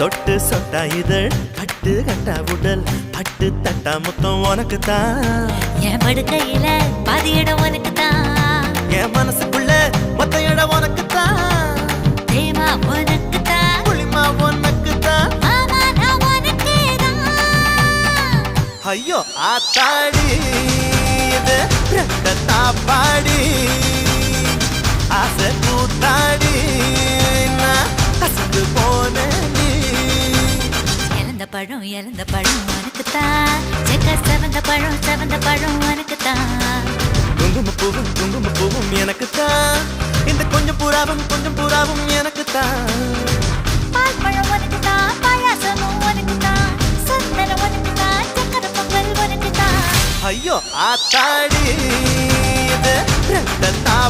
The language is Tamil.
சொட்டு சொட்டா இதழ் பட்டு கட்டா உடல் பட்டு தட்டா முத்தம் உனக்கு தான் என் படுக்கையில பாதி இடம் உனக்கு தான் என் மனசுக்குள்ள மொத்த இடம் உனக்கு தான் தேமா உனக்கு தான் புளிமா உனக்கு தான் மாமா நான் உனக்கே தான் ஐயோ ஆத்தாடி இது ரெட்ட தாப்பாடி ஆசை கூத்தாடி நான் கசந்து போனேன் நீ இழந்த பழம் உனக்கு தான் செக்க செவந்த பழம் உனக்கு தான் குங்கும பூவும் எனக்கு தான் இந்த கொஞ்சம் புறாவும் எனக்கு தான் பால் பழம் உனக்கு தான் பாயாசமும் உனக்கு தான் சந்தனம் உனக்கு தான் சக்கரை பொங்கல் உனக்கு தான் ஐயோ ஆத்தாடி இது ரெட்ட தாப்பாடி